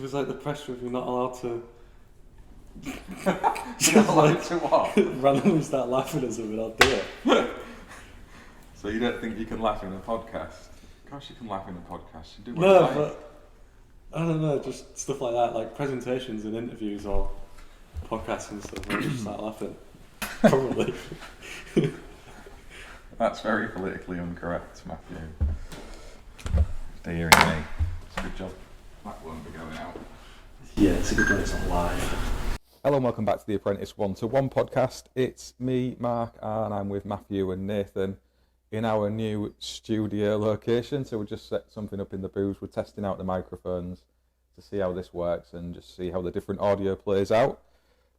It was like the pressure of you're not allowed to You're not allowed to what? randomly start laughing at something, I'll do it. So you don't think you can laugh in a podcast? Of course you can laugh in a podcast. You do what No, you like. but I don't know, just stuff like that, like presentations and interviews or podcasts and stuff, I just start laughing. Probably. That's very politically incorrect, Matthew. Dear me. It's a good job. That won't be going out. Yeah, it's a good one, it's not live. Hello and welcome back to the Apprentice 1-to-1 podcast. It's me, Mark, and I'm with Matthew and Nathan in our new studio location. So we just set something up in the booth. We're testing out the microphones to see how this works and just see how the different audio plays out.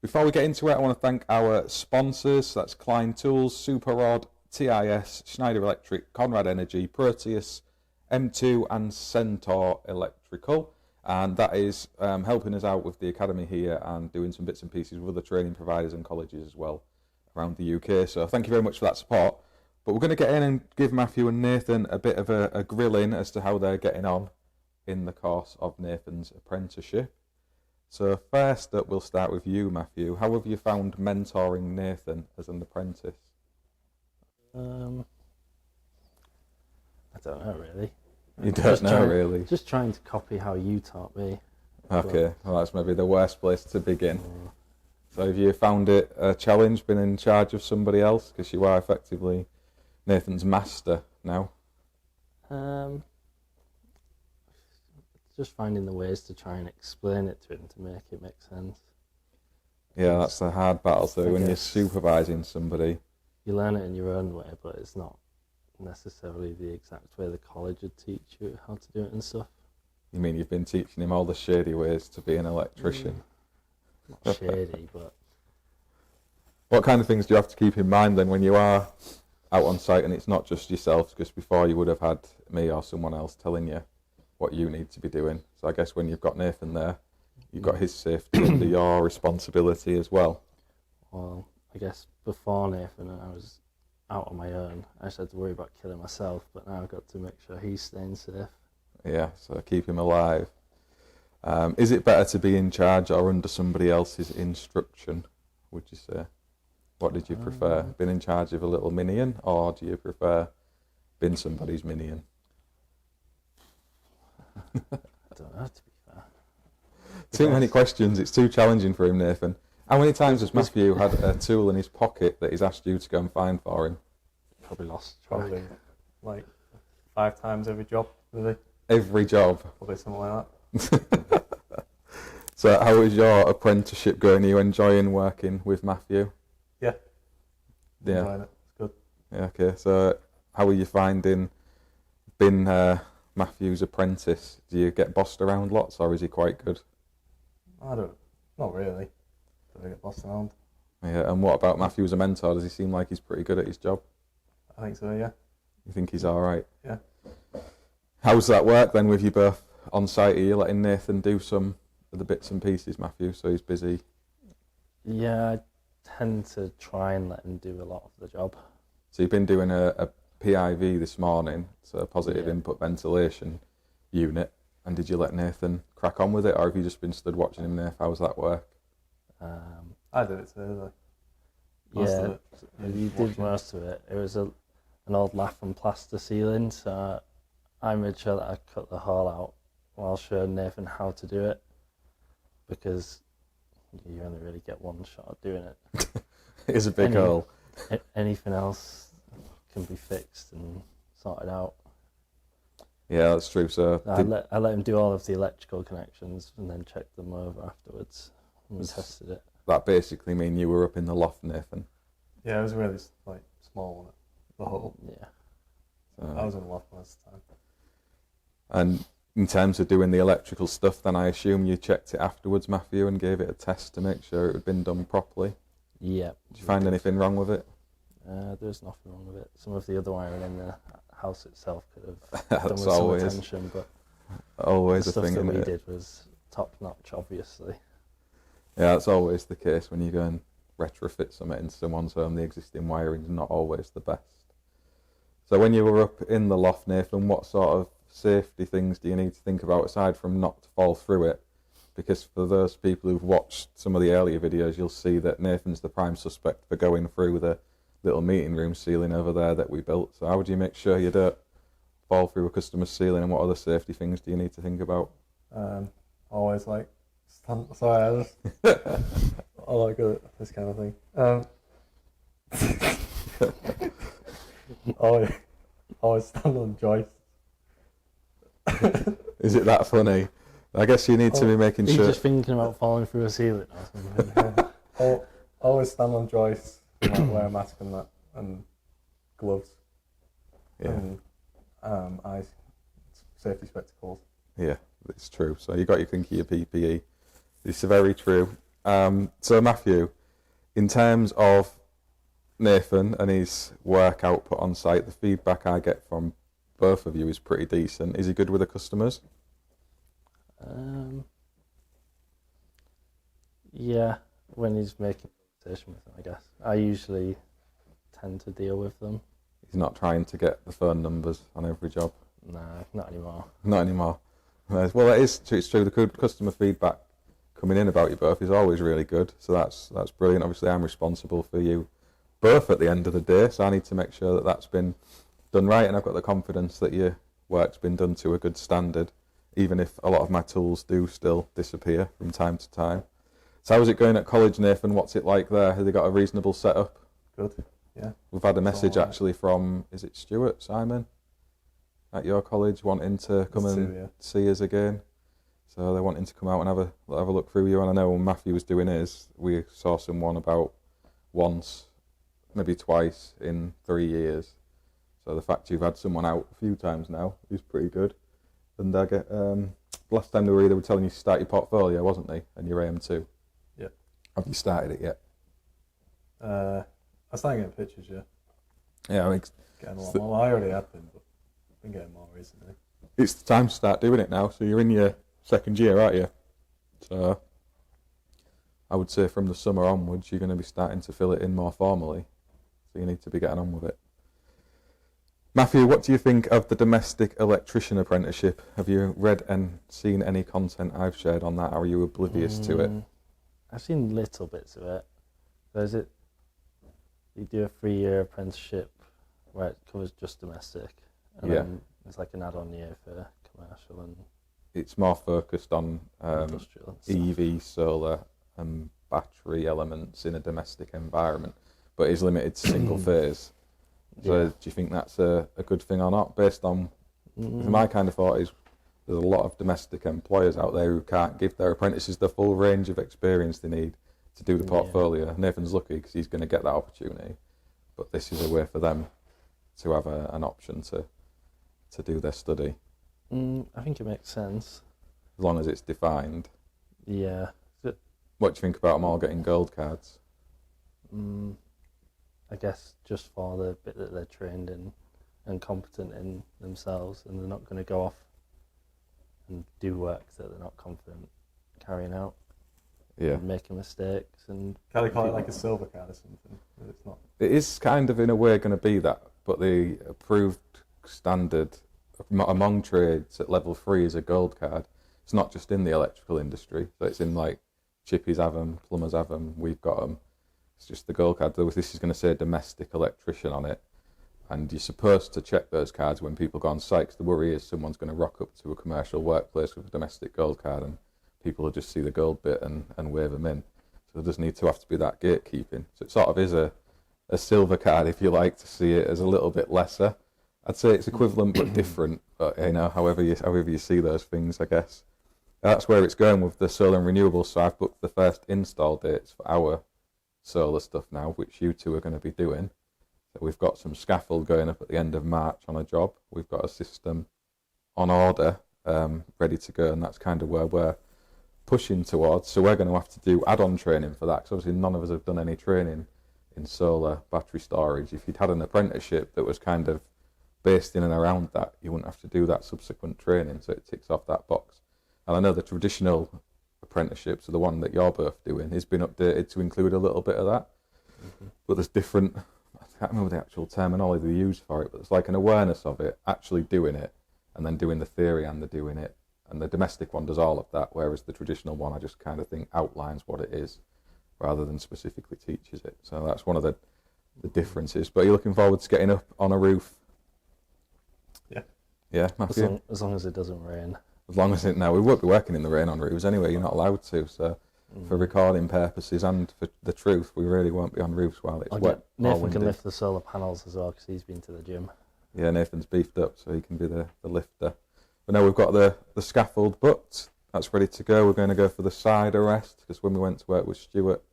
Before we get into it, I want to thank our sponsors. So that's Klein Tools, Super Rod, TIS, Schneider Electric, Conrad Energy, Proteus, M2 and Centaur Electrical. And that is helping us out with the academy here and doing some bits and pieces with other training providers and colleges as well around the UK. So thank you very much for that support. But we're going to get in and give Matthew and Nathan a bit of a grilling as to how they're getting on in the course of Nathan's apprenticeship. So first up, we'll start with you, Matthew. How have you found mentoring Nathan as an apprentice? I don't know really. You don't know really? Just trying to copy how you taught me. Okay, well that's maybe the worst place to begin. So have you found it a challenge, being in charge of somebody else? Because you are effectively Nathan's master now. Just finding the ways to try and explain it to him to make it make sense. Yeah, that's the hard battle. So when you're supervising somebody, you learn it in your own way, but it's not necessarily the exact way the college would teach you how to do it and stuff. You mean you've been teaching him all the shady ways to be an electrician? Not shady, but... What kind of things do you have to keep in mind then when you are out on site and it's not just yourself? Because before you would have had me or someone else telling you what you need to be doing. So I guess when you've got Nathan there, you've got his safety under your responsibility as well. Well, I guess before Nathan I was out on my own. I just had to worry about killing myself, but now I've got to make sure he's staying safe. Yeah, so keep him alive. Is it better to be in charge or under somebody else's instruction, would you say? What did you prefer? Being in charge of a little minion, or do you prefer being somebody's minion? I don't know, to be fair. Too many questions, it's too challenging for him, Nathan. How many times has Matthew had a tool in his pocket that he's asked you to go and find for him? Probably lost track. Probably like 5 times every job, really. Every job? Probably something like that. So how is your apprenticeship going? Are you enjoying working with Matthew? Yeah. Yeah. Enjoying it. It's good. Yeah, okay. So how are you finding being Matthew's apprentice? Do you get bossed around lots, or is he quite good? Not really. Don't get lost around. Yeah, and what about Matthew as a mentor? Does he seem like he's pretty good at his job? I think so, yeah. You think he's all right? Yeah. How's that work then with you both on site? Are you letting Nathan do some of the bits and pieces, Matthew, so he's busy? Yeah, I tend to try and let him do a lot of the job. So you've been doing a PIV this morning, so a positive input ventilation unit, and did you let Nathan crack on with it, or have you just been stood watching him there? How's that work? I did it too, You did most of it. It was an old lath and plaster ceiling, so I made sure that I cut the hole out while showing Nathan how to do it, because you only really get one shot at doing it. It is a big hole. Anything else can be fixed and sorted out. Yeah, that's true. So I let him do all of the electrical connections and then check them over afterwards and tested it. That basically mean you were up in the loft, Nathan? Yeah, it was really small, wasn't it? The hole. Yeah. So I was in the loft most of the time. And in terms of doing the electrical stuff, then I assume you checked it afterwards, Matthew, and gave it a test to make sure it had been done properly? Yeah. Did you find anything wrong with it? There's nothing wrong with it. Some of the other wiring in the house itself could have That's done with always, some attention, but always the a stuff thing, that isn't we it? did was top notch, obviously. Yeah, that's always the case when you go and retrofit something into someone's home. The existing wiring's not always the best. So when you were up in the loft, Nathan, what sort of safety things do you need to think about aside from not to fall through it? because for those people who've watched some of the earlier videos, you'll see that Nathan's the prime suspect for going through the little meeting room ceiling over there that we built. So how would you make sure you don't fall through a customer's ceiling, and what other safety things do you need to think about? Always like stand. Sorry, I just I like this kind of thing. Always stand on joists. Is it that funny? I guess you need to be making Are you sure. just thinking about falling through a ceiling or something? Always stand on joists. And, like, wear a mask and that, and gloves. Yeah. And eyes, safety spectacles. Yeah, it's true. So you got to think of your PPE. It's very true. So Matthew, in terms of Nathan and his work output on site, the feedback I get from both of you is pretty decent. Is he good with the customers? Yeah, when he's making a conversation with them, I guess. I usually tend to deal with them. He's not trying to get the phone numbers on every job. Nah, not anymore. Not anymore. Well, that is true. It's true. The customer feedback coming in about you both is always really good. So that's brilliant. Obviously, I'm responsible for you both at the end of the day, so I need to make sure that that's been done right, and I've got the confidence that your work's been done to a good standard, even if a lot of my tools do still disappear from time to time. So how's it going at college, Nathan? What's it like there? Have they got a reasonable setup? Good. Yeah. We've had a message all right. actually from, is it Stuart, Simon, at your college, wanting to come and see us again. So they're wanting to come out and have a look through you. And I know when Matthew was doing his, we saw someone about once, maybe twice in 3 years. So the fact you've had someone out a few times now is pretty good. And I get last time they were here, they were telling you to start your portfolio, wasn't they? And your AM2. Yeah. Have you started it yet? I started getting pictures, yeah. Yeah, I mean, Getting a lot more. Well, I already had been, but I've been getting more recently. it's the time to start doing it now. So you're in your second year, aren't you? So I would say from the summer onwards, you're going to be starting to fill it in more formally. So you need to be getting on with it. Matthew, what do you think of the domestic electrician apprenticeship? Have you read and seen any content I've shared on that? Or are you oblivious to it? I've seen little bits of it. There's it. You do a 3-year apprenticeship where it covers just domestic, and then there's like an add-on year for commercial and It's more focused on industrial and stuff. EV, solar, and battery elements in a domestic environment, but is limited to single phase. So do you think that's a good thing or not? Based on my kind of thought is there's a lot of domestic employers out there who can't give their apprentices the full range of experience they need to do the portfolio. Nathan's lucky because he's going to get that opportunity, but this is a way for them to have an option to do their study. I think it makes sense. As long as it's defined. Yeah. What do you think about them all getting gold cards? I guess just for the bit that they're trained in and competent in themselves, and they're not going to go off and do work that they're not confident carrying out. Yeah. And making mistakes. And Can they call it like a silver card or something? It's not. It is kind of in a way going to be that, but the approved standard among trades at level 3 is a gold card. It's not just in the electrical industry, so it's in like chippies have them, plumbers have them, we've got them. It's just the gold card. This is going to say domestic electrician on it, and you're supposed to check those cards when people go on site, because the worry is someone's going to rock up to a commercial workplace with a domestic gold card and people will just see the gold bit and wave them in. So there does need to have to be that gatekeeping. So it sort of is a silver card, if you like to see it as a little bit lesser. I'd say it's equivalent but different, but however you see those things, I guess. That's where it's going with the solar and renewables. So I've booked the first install dates for our solar stuff now, which you two are going to be doing. So we've got some scaffold going up at the end of March on a job. We've got a system on order, ready to go, and that's kind of where we're pushing towards. So we're going to have to do add-on training for that, because obviously none of us have done any training in solar battery storage. If you'd had an apprenticeship that was kind of based in and around that, you wouldn't have to do that subsequent training, so it ticks off that box. And I know the traditional apprenticeship, so the one that you're both doing, has been updated to include a little bit of that. But there's different, I can't remember the actual terminology they use for it, but it's like an awareness of it, actually doing it, and then doing the theory and the doing it And the domestic one does all of that, whereas the traditional one I just kind of think outlines what it is rather than specifically teaches it. So that's one of the differences. But you're looking forward to getting up on a roof? Yeah. Yeah, Matthew? As long as it doesn't rain. As long as we won't be working in the rain on roofs anyway, you're not allowed to. So for recording purposes and for the truth, we really won't be on roofs while it's wet. Nathan can lift the solar panels as well because he's been to the gym. Yeah, Nathan's beefed up so he can be the lifter. But now we've got the scaffold booked. That's ready to go. We're going to go for the side arrest because when we went to work with Stuart,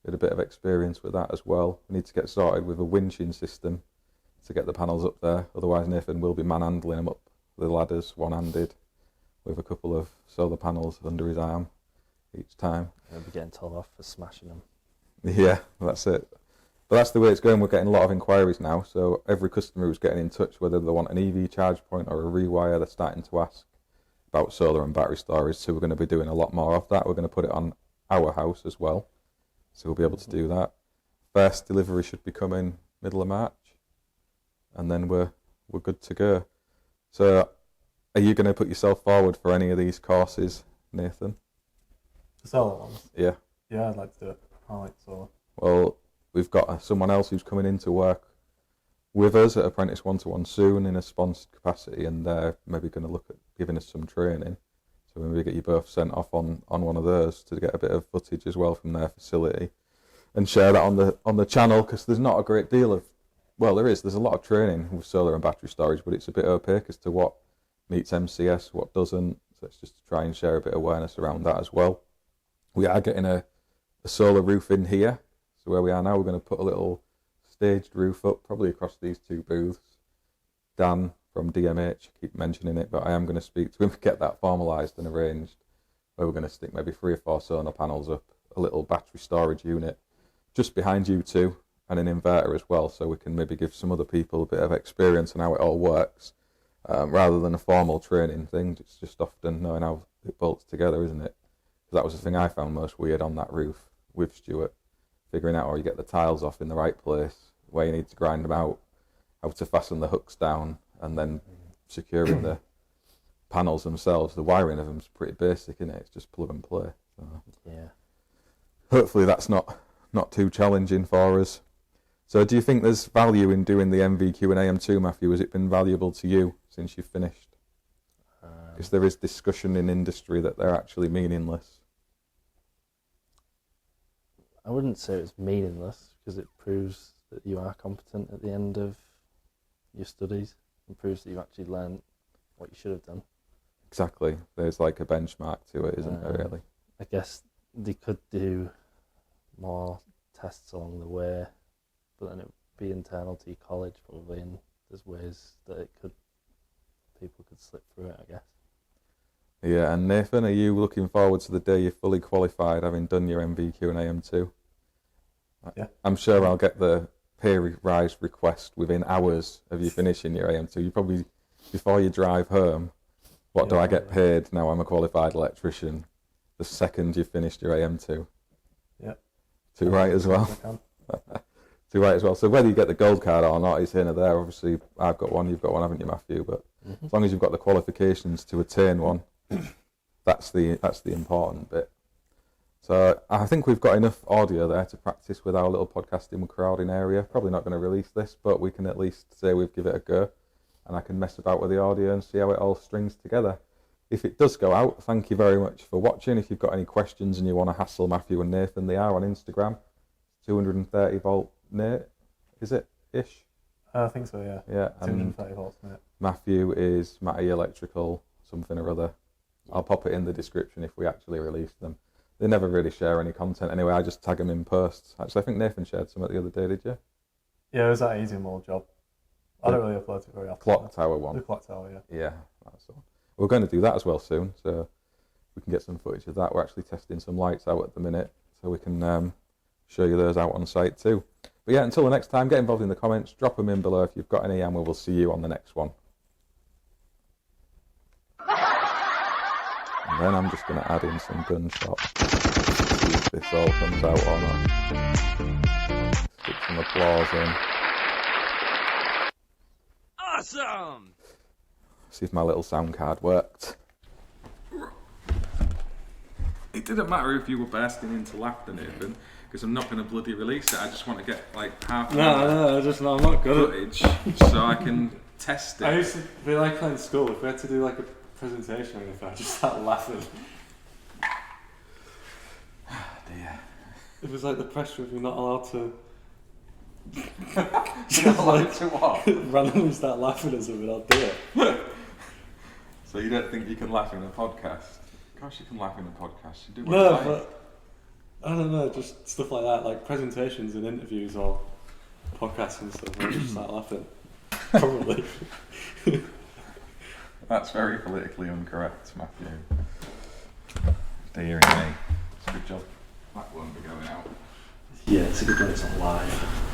we had a bit of experience with that as well. We need to get started with a winching system to get the panels up there. Otherwise, Nathan will be manhandling them up the ladders one-handed with a couple of solar panels under his arm each time. He'll be getting told off for smashing them. Yeah, that's it. But that's the way it's going. We're getting a lot of inquiries now. So every customer who's getting in touch, whether they want an EV charge point or a rewire, they're starting to ask about solar and battery storage. So we're going to be doing a lot more of that. We're going to put it on our house as well. So we'll be able to do that. First delivery should be coming middle of March. And then we're good to go. So are you going to put yourself forward for any of these courses, Nathan? The solar ones? Yeah. Yeah, I'd like to do it. I like solar. Well, we've got someone else who's coming in to work with us at Apprentice 1-to-1 soon in a sponsored capacity, and they're maybe going to look at giving us some training. So maybe get you both sent off on one of those to get a bit of footage as well from their facility and share that on the channel, because there's not a great deal of, well, there's a lot of training with solar and battery storage, but it's a bit opaque as to what meets MCS, what doesn't. So it's just to try and share a bit of awareness around that as well. We are getting a solar roof in here. So where we are now, we're going to put a little staged roof up, probably across these two booths. Dan from DMH, I keep mentioning it, but I am going to speak to him to get that formalised and arranged, where we're going to stick maybe 3 or 4 solar panels up, a little battery storage unit just behind you two, and an inverter as well, so we can maybe give some other people a bit of experience on how it all works, rather than a formal training thing. It's just often knowing how it bolts together, isn't it? Because that was the thing I found most weird on that roof with Stuart, figuring out how you get the tiles off in the right place, where you need to grind them out, how to fasten the hooks down, and then securing the panels themselves. The wiring of them is pretty basic, isn't it? It's just plug and play. So Yeah. hopefully that's not too challenging for us. So do you think there's value in doing the MVQ and AM2, Matthew? Has it been valuable to you since you've finished? Because there is discussion in industry that they're actually meaningless. I wouldn't say it's meaningless because it proves that you are competent at the end of your studies and proves that you've actually learned what you should have done. Exactly. There's like a benchmark to it, isn't there, really? I guess they could do more tests along the way, but then it would be internal to your college probably, and there's ways that people could slip through it, I guess. Yeah, and Nathan, are you looking forward to the day you're fully qualified, having done your MVQ and AM2? Yeah. I'm sure I'll get the pay rise request within hours of you finishing your AM2. You probably, before you drive home, what do I get paid now I'm a qualified electrician? The second you've finished your AM2. Yeah. Too right as well. Too right as well. So whether you get the gold card or not is here and there. Obviously, I've got one, you've got one, haven't you, Matthew? But as long as you've got the qualifications to attain one, that's the important bit. So I think we've got enough audio there to practice with our little podcasting crowding area. Probably not going to release this, but we can at least say we've given it a go, and I can mess about with the audio and see how it all strings together. If it does go out, thank you very much for watching. If you've got any questions and you want to hassle Matthew and Nathan, they are on Instagram. 230 volt Nate, is it ish? I think so, yeah. Yeah. 230 volts, mate. Matthew is Mattie Electrical, something or other. I'll pop it in the description if we actually release them. They never really share any content anyway. I just tag them in posts. Actually, I think Nathan shared some the other day, did you? Yeah, it was that easy mold job. I don't really upload it very often. Clock tower one. The clock tower, yeah. Yeah, that's the one. We're going to do that as well soon, so we can get some footage of that. We're actually testing some lights out at the minute, so we can show you those out on site too. But yeah, until the next time, get involved in the comments, drop them in below if you've got any, and we will see you on the next one. And then I'm just going to add in some gunshots. See if this all comes out or not. Stick some applause in. Awesome! See if my little sound card worked. It didn't matter if you were bursting into laughter, Nathan, because I'm not going to bloody release it. I just want to get like half an hour I'm not good at footage so I can test it. I used to be like that in school. If we had to do like a presentation or anything, I just start laughing. Dear. It was like the pressure of you're not allowed to. You're not allowed to what? Randomly start laughing at something, I'll do it. So you don't think you can laugh in a podcast? Of course you can laugh in a podcast. You do what No, you like. but I don't know, just stuff like that, like presentations and interviews or podcasts and stuff. I just start laughing. Probably. That's very politically incorrect, Matthew. Dear me. It's a good job. That won't be going out. Yeah, it's a good one. It's not live.